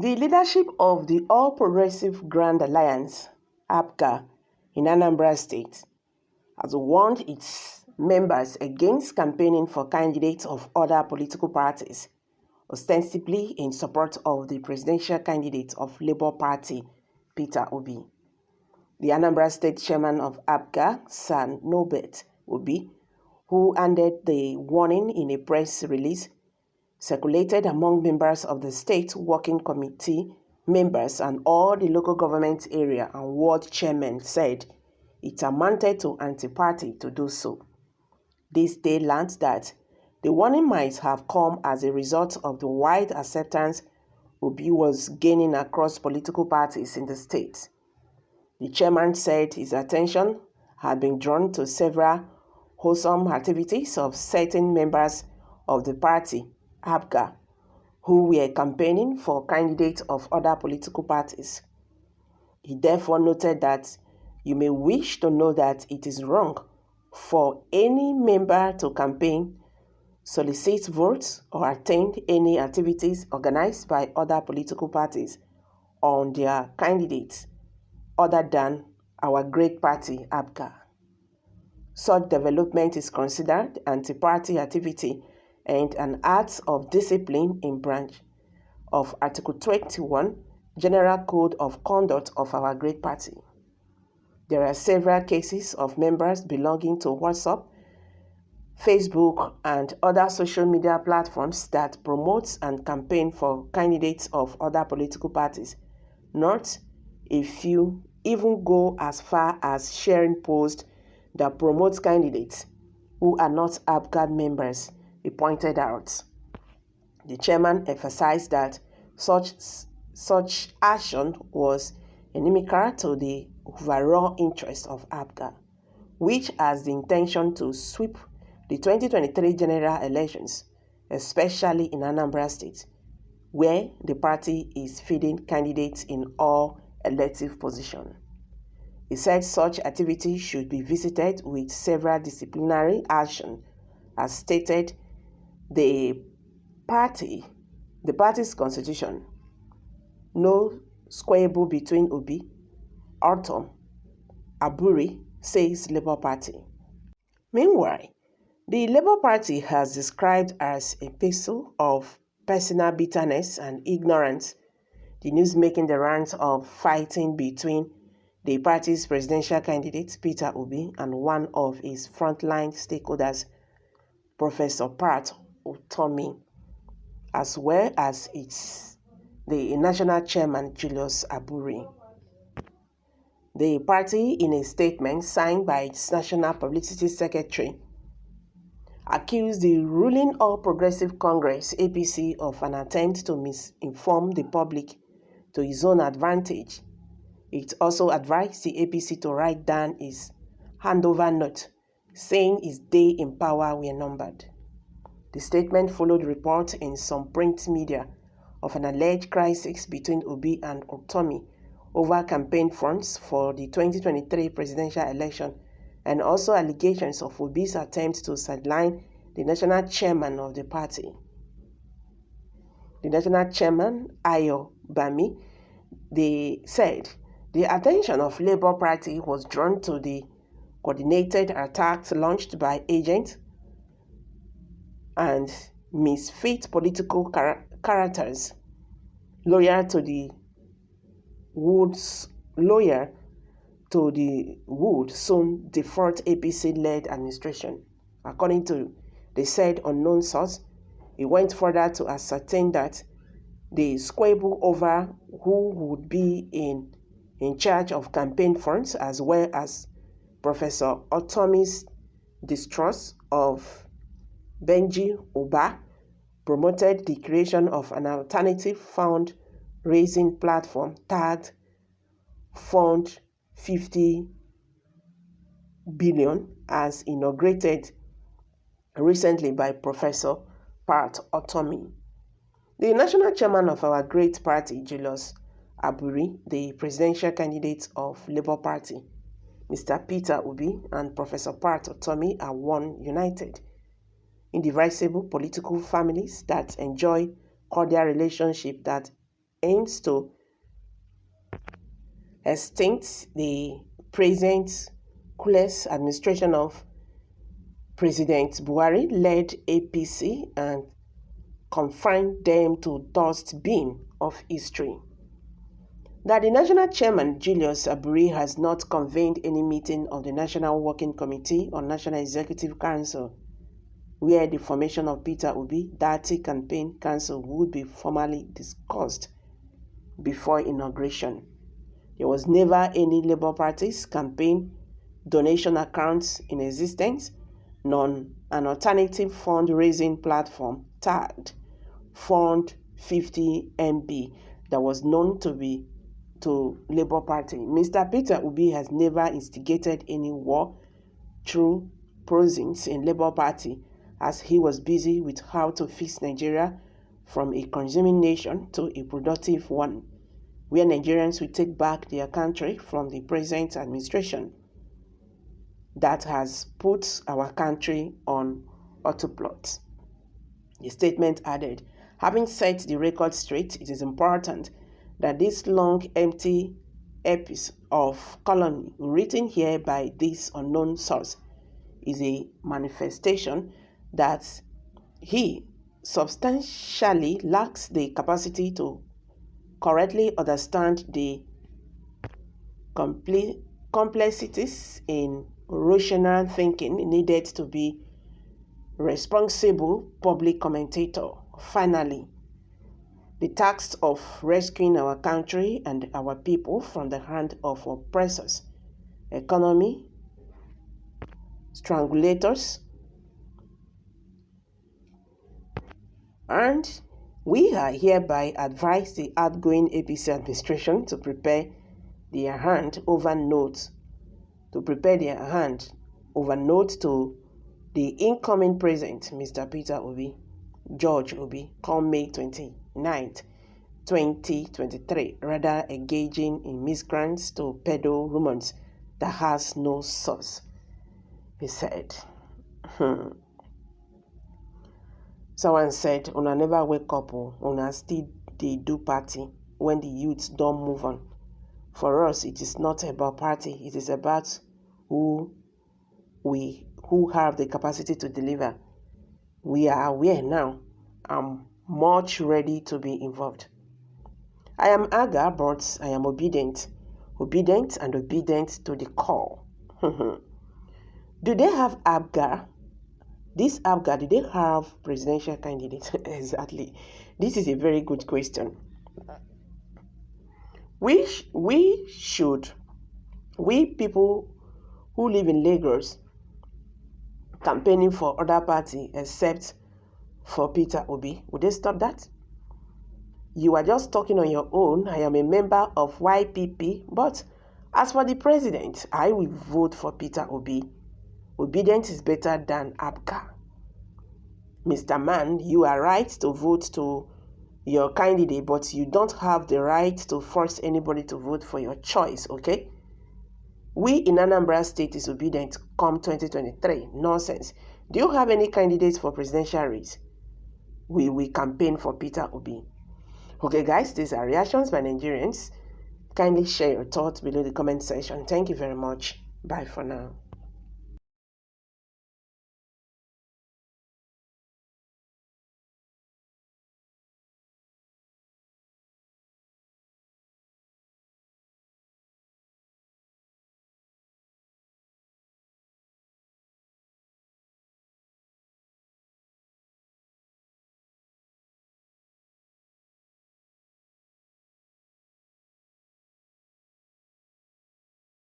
The leadership of the All Progressive Grand Alliance, APGA, in Anambra State has warned its members against campaigning for candidates of other political parties, ostensibly in support of the presidential candidate of Labour Party, Peter Obi. The Anambra State chairman of APGA, Sir Norbert Obi, who ended the warning in a press release circulated among members of the State Working Committee members and all the local government area and ward chairmen, said it amounted to anti-party to do so. This day learned that the warning might have come as a result of the wide acceptance Obi was gaining across political parties in the state. The chairman said his attention had been drawn to several wholesome activities of certain members of the party, APGA, who were campaigning for candidates of other political parties. He therefore noted that you may wish to know that it is wrong for any member to campaign, solicit votes, or attend any activities organized by other political parties on their candidates other than our great party, APGA. Such development is considered anti-party activity and an act of discipline in branch of Article 21, General Code of Conduct of our great party. There are several cases of members belonging to WhatsApp, Facebook, and other social media platforms that promote and campaign for candidates of other political parties. Not a few even go as far as sharing posts that promote candidates who are not APGA members, he pointed out. The chairman emphasized that such action was inimical to the overall interest of APGA, which has the intention to sweep the 2023 general elections, especially in Anambra State, where the party is fielding candidates in all elective positions. He said such activity should be visited with several disciplinary action, as stated the party's constitution. No squabble between Obi, Ortom, Aburi, says Labour Party. Meanwhile, the Labour Party has described as a pistol of personal bitterness and ignorance the news making the rounds of fighting between the party's presidential candidate, Peter Obi, and one of his frontline stakeholders, Professor Pat Otomi, as well as the national chairman, Julius Aburi. The party, in a statement signed by its national publicity secretary, accused the ruling All Progressive Congress, APC, of an attempt to misinform the public to its own advantage. It also advised the APC to write down its handover note, saying its days in power were numbered. The statement followed reports in some print media of an alleged crisis between Obi and Otomi over campaign funds for the 2023 presidential election, and also allegations of Obi's attempt to sideline the national chairman of the party. The national chairman, Ayo Bami, said the attention of Labour Party was drawn to the coordinated attacks launched by agents and misfit political characters loyal to the would soon default APC-led administration. According to the said unknown source, he went further to ascertain that the squabble over who would be in charge of campaign funds, as well as Professor Otomi's distrust of Benji Uba, promoted the creation of an alternative fund-raising platform tagged Fund 50 billion, as inaugurated recently by Professor Pat Otomi. The national chairman of our great party, Julius Aburi, the presidential candidate of Labour Party, Mr. Peter Obi, and Professor Pat Otomi are one united, indivisible political families that enjoy cordial relationship that aims to extinct the present clueless administration of President Buhari-led APC and confine them to dust bin of history. That the National Chairman, Julius Aburi, has not convened any meeting of the National Working Committee or National Executive Council, where the formation of Peter Obi, Dati Campaign Council, would be formally discussed before inauguration. There was never any Labour Party's campaign donation accounts in existence, nor an alternative fundraising platform tagged Fund 50 MB that was known to Labour Party. Mr. Peter Obi has never instigated any war through prosings in Labour Party, as he was busy with how to fix Nigeria from a consuming nation to a productive one, where Nigerians will take back their country from the present administration that has put our country on autopilot. The statement added, having set the record straight, it is important that this long, empty epic of colony written here by this unknown source is a manifestation that he substantially lacks the capacity to correctly understand the complexities in rational thinking needed to be responsible public commentator. Finally, the task of rescuing our country and our people from the hand of oppressors, economy, strangulators, and we are hereby advise the outgoing APC administration to prepare their hand over note to the incoming president, Mr. Peter Obi, George Obi, come May 29th, 2023, rather engaging in miscreants to peddle rumors that has no source, he said. Someone said, una never wake up, una still dey do party when the youths don't move on. For us, it is not about party, it is about who have the capacity to deliver. We are aware now. I'm much ready to be involved. I am APGA, but I am obedient and obedient to the call. Do they have APGA? This APGA, do they have presidential candidates? Exactly. This is a very good question. We people who live in Lagos, campaigning for other party except for Peter Obi, would they stop that? You are just talking on your own. I am a member of YPP, but as for the president, I will vote for Peter Obi. Obedience is better than APGA. Mr. Man, you are right to vote to your candidate, but you don't have the right to force anybody to vote for your choice, okay? We in Anambra State is obedient come 2023. Nonsense. Do you have any candidates for presidential race? We will campaign for Peter Obi. Okay, guys, these are reactions by Nigerians. Kindly share your thoughts below the comment section. Thank you very much. Bye for now.